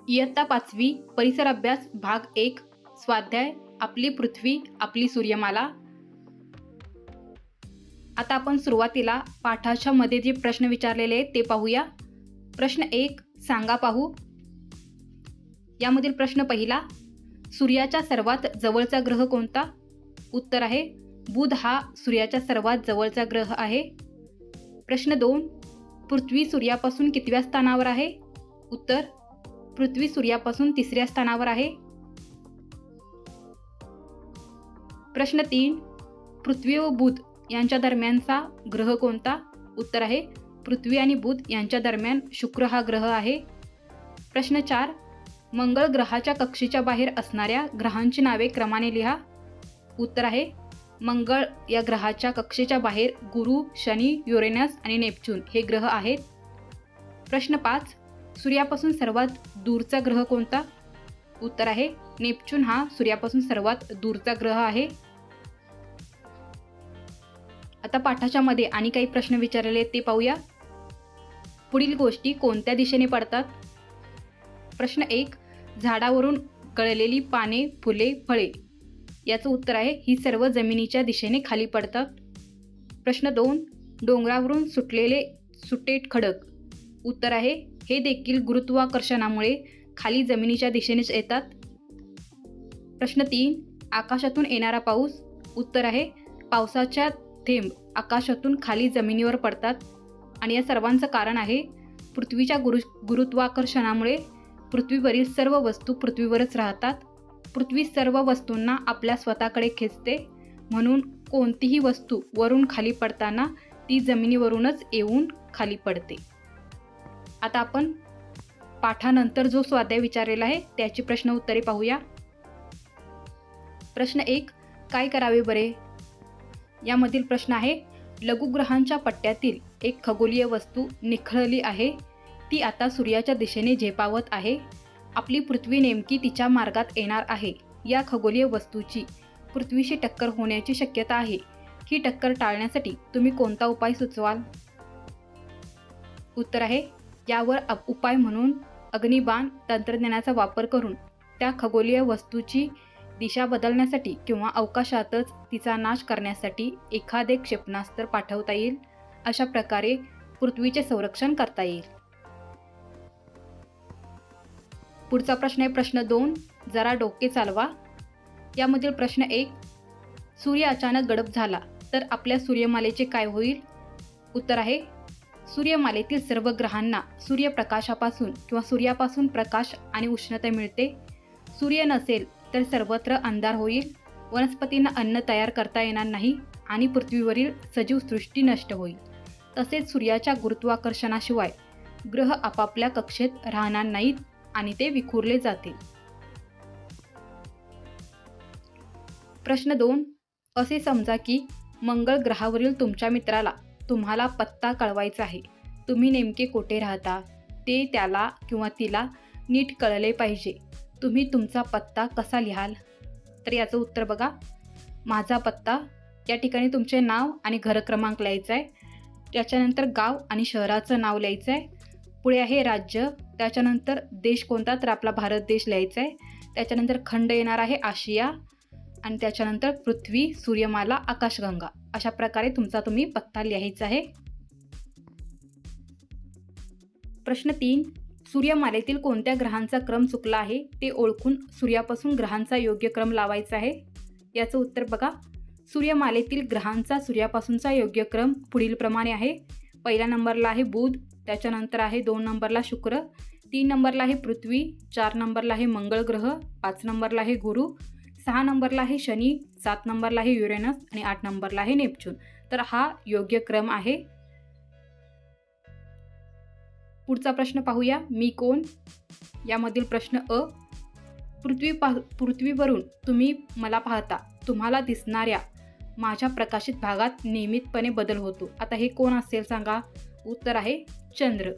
इयत्ता 5वी परिसर अभ्यास भाग 1 स्वाध्याय आपली पृथ्वी आपली सूर्यमाला। आता आपण सुरुवातीला पाठाच्या मध्ये जे प्रश्न विचारलेले आहेत ते पाहूया। प्रश्न 1 सांगा पाहू। यामधील प्रश्न पहिला, सूर्याच्या सर्वात जवळचा ग्रह कोणता? उत्तर आहे बुध हा सूर्याच्या सर्वात जवळचा ग्रह आहे। प्रश्न 2 पृथ्वी सूर्यापासून कितव्या स्थानावर आहे? उत्तर पृथ्वी सूर्यापासून 3ऱ्या स्थानावर आहे। प्रश्न 3 पृथ्वी व बुध यांच्या दरम्यानचा ग्रह कोणता? उत्तर आहे पृथ्वी आणि बुध यांच्या दरम्यान शुक्र हा ग्रह आहे। प्रश्न 4 मंगळ ग्रहाच्या कक्षेच्या बाहेर असणाऱ्या ग्रहांची नावे क्रमाने लिहा। उत्तर आहे मंगळ या ग्रहाच्या कक्षेच्या बाहेर गुरु, शनी, युरेनस आणि नेपच्यून हे ग्रह आहेत। प्रश्न 5 सूर्यापासून सर्वात दूरचा ग्रह कोणता? उत्तर आहे नेपच्यून हा सूर्यापासून सर्वात दूरचा ग्रह आहे। आता पाठाच्या मध्ये आणि काही प्रश्न विचारलेले आहेत ते पाहूया। पुढील गोष्टी कोणत्या दिशेने पडतात? प्रश्न 1 झाडावरून गळलेली पाने, फुले, फळे याचं उत्तर आहे ही सर्व जमिनीच्या दिशेने खाली पडतात। प्रश्न 2 डोंगरावरून सुटलेले सुटे खडक, उत्तर आहे हे देखील गुरुत्वाकर्षणामुळे खाली जमिनीच्या दिशेनेच येतात। प्रश्न 3 आकाशातून येणारा पाऊस, उत्तर आहे पावसाच्या थेंब आकाशातून खाली जमिनीवर पडतात आणि या सर्वांचं कारण आहे पृथ्वीच्या गुरुत्वाकर्षणामुळे पृथ्वीवरील सर्व वस्तू पृथ्वीवरच राहतात। पृथ्वी सर्व वस्तूंना आपल्या स्वतःकडे खेचते, म्हणून कोणतीही वस्तू वरून खाली पडताना ती जमिनीवरूनच येऊन खाली पडते। आता आपण पाठानंतर जो स्वाध्याय विचारलेला आहे त्याची प्रश्न उत्तरे पाहूया। प्रश्न 1 काय करावे बरे? यामधील प्रश्न आहे लघुग्रहांच्या पट्ट्यातील एक खगोलीय वस्तू निखळली आहे, ती आता सूर्याच्या दिशेने झेपावत आहे। आपली पृथ्वी नेमकी तिच्या मार्गात येणार आहे। या खगोलीय वस्तूची पृथ्वीशी टक्कर होण्याची शक्यता आहे। ही टक्कर टाळण्यासाठी तुम्ही कोणता उपाय सुचवाल? उत्तर आहे यावर उपाय म्हणून अग्निबाण तंत्रज्ञानाचा वापर करून त्या खगोलीय वस्तूची दिशा बदलण्यासाठी किंवा अवकाशातच तिचा नाश करण्यासाठी एखादे क्षेपणास्त्र पाठवता येईल। अशा प्रकारे पृथ्वीचे संरक्षण करता येईल। पुढचा प्रश्न आहे प्रश्न 2 जरा डोके चालवा। यामधील प्रश्न 1 सूर्य अचानक गडप झाला तर आपल्या सूर्यमालेचे काय होईल? उत्तर आहे सूर्यमालेतील सर्व ग्रहांना सूर्यप्रकाशापासून किंवा सूर्यापासून प्रकाश आणि उष्णता मिळते। सूर्य नसेल तर सर्वत्र अंधार होईल, वनस्पतींना अन्न तयार करता येणार नाही आणि पृथ्वीवरील सजीव सृष्टी नष्ट होईल। तसेच सूर्याच्या गुरुत्वाकर्षणाशिवाय ग्रह आपापल्या कक्षेत राहणार नाहीत आणि ते विखुरले जातील। प्रश्न 2 असे समजा की मंगळ ग्रहावरील तुमच्या मित्राला तुम्हाला पत्ता कळवायचा आहे। तुम्ही नेमके कोठे राहता ते त्याला किंवा तिला नीट कळले पाहिजे। तुम्ही तुमचा पत्ता कसा लिहाल? तर याचं उत्तर बघा, माझा पत्ता या ठिकाणी तुमचे नाव आणि घर क्रमांक लिहायचा आहे, त्याच्यानंतर गाव आणि शहराचं नाव लिहायचं आहे, पुढे आहे राज्य, त्याच्यानंतर देश कोणता तर आपला भारत देश लिहायचा आहे, त्याच्यानंतर खंड येणार आहे आशिया आणि त्याच्यानंतर पृथ्वी, सूर्यमाला, आकाशगंगा। अशा प्रकारे तुमचा तुम्ही पत्ता लिहायचा आहे। प्रश्न 3 सूर्यमालेतील कोणत्या ग्रहांचा क्रम चुकला आहे ते ओळखून सूर्यापासून ग्रहांचा योग्य क्रम लावायचा आहे। याचं उत्तर बघा, सूर्यमालेतील ग्रहांचा सूर्यापासूनचा योग्य क्रम पुढील प्रमाणे आहे। पहिल्या नंबरला आहे बुध, त्याच्यानंतर आहे 2 नंबरला शुक्र, 3 नंबरला आहे पृथ्वी, 4 नंबरला आहे मंगळ ग्रह, 5 नंबरला आहे गुरु, 6 नंबरला आहे शनी, 7 नंबरला आहे युरेनस आणि 8 नंबरला आहे नेपच्यून। तर हा योग्य क्रम आहे। पुढचा प्रश्न पाहूया, मी कोण? यामधील प्रश्न अ पृथ्वीवरून तुम्ही मला पाहता, तुम्हाला दिसणाऱ्या माझ्या प्रकाशित भागात नियमितपणे बदल होतो। आता हे कोण असेल सांगा? उत्तर आहे चंद्र।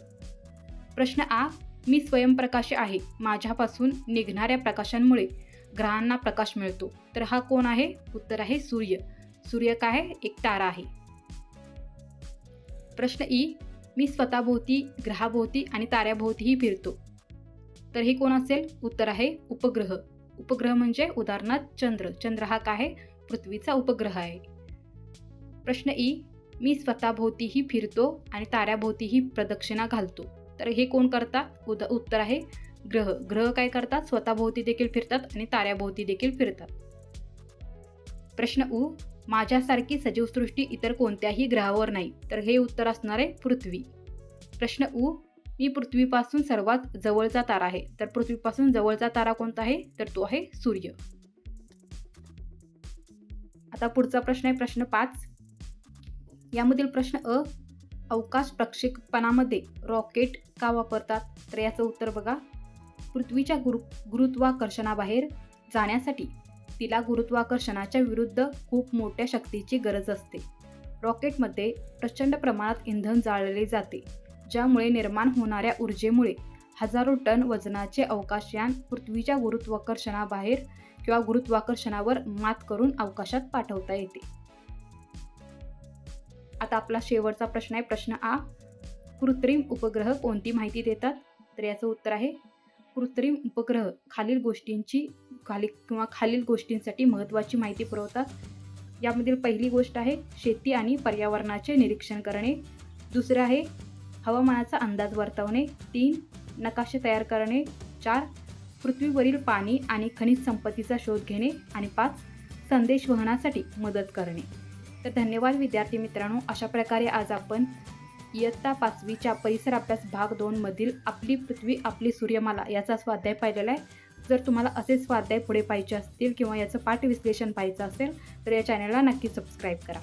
प्रश्न आ मी स्वयंप्रकाशी आहे, माझ्यापासून निघणाऱ्या प्रकाशांमुळे ग्रहांना प्रकाश मिळतो। तर हा कोण आहे? उत्तर आहे सूर्य। सूर्य काय आहे? एक तारा आहे। प्रश्न ई मी स्वतःभोवती, ग्रहाभोवती आणि ताऱ्याभोवतीही फिरतो। तर हे कोण असेल? उत्तर आहे उपग्रह. उपग्रह म्हणजे उदाहरणार्थ चंद्र. चंद्र हा काय आहे? पृथ्वीचा उपग्रह आहे. प्रश्न ई, मी स्वतःभोवतीही फिरतो आणि ताऱ्याभोवतीही प्रदक्षिणा घालतो. तर हे कोण करतात? उत्तर आहे ग्रह. ग्रह काय करतात? स्वतःभोवती देखील फिरतात आणि ताऱ्याभोवती देखील फिरतात. प्रश्न उ, माझ्यासारखी सजीवसृष्टी इतर कोणत्याही ग्रहावर नाही. तर हे उत्तर असणार आहे पृथ्वी. प्रश्न उ, मी पृथ्वीपासून सर्वात जवळचा तारा आहे. तर पृथ्वीपासून जवळचा तारा कोणता आहे? तर तो आहे सूर्य. आता पुढचा प्रश्न आहे प्रश्न 5. यामधील प्रश्न अ, अवकाश प्रक्षेपणामध्ये रॉकेट का वापरतात? तर याचं उत्तर बघा. पृथ्वीच्या गुरुत्वाकर्षणाबाहेर जाण्यासाठी तिला गुरुत्वाकर्षणाच्या विरुद्ध खूप मोठ्या शक्तीची गरज असते. रॉकेटमध्ये प्रचंड प्रमाणात इंधन जाळले जाते, ज्यामुळे निर्माण होणाऱ्या ऊर्जेमुळे हजारो टन वजनाचे अवकाशयान पृथ्वीच्या गुरुत्वाकर्षणाबाहेर किंवा गुरुत्वाकर्षणावर मात करून अवकाशात पाठवता येते. आता आपला शेवटचा प्रश्न आहे प्रश्न आ, कृत्रिम उपग्रह कोणती माहिती देतात? तर याचं उत्तर आहे कृत्रिम उपग्रह खालील गोष्टींसाठी महत्त्वाची माहिती पुरवतात. यामधील पहिली गोष्ट आहे शेती आणि पर्यावरणाचे निरीक्षण करणे. दुसरे आहे हवामानाचा अंदाज वर्तवणे. 3 नकाशे तयार करणे. 4 पृथ्वीवरील पाणी आणि खनिज संपत्तीचा शोध घेणे. आणि 5 संदेश वहनासाठी मदत करणे. तर धन्यवाद विद्यार्थी मित्रांनो. अशा प्रकारे आज आपण इयत्ता 5वीच्या परिसर अभ्यास भाग 2 मधील आपली पृथ्वी आपली सूर्यमाला याचा स्वाध्याय पाहिलेला आहे. जर तुम्हाला असे स्वाध्याय पुढे पाहिजे असतील किंवा याचं पाठ विश्लेषण पाहायचं असेल तर या चॅनलला नक्की सबस्क्राईब करा.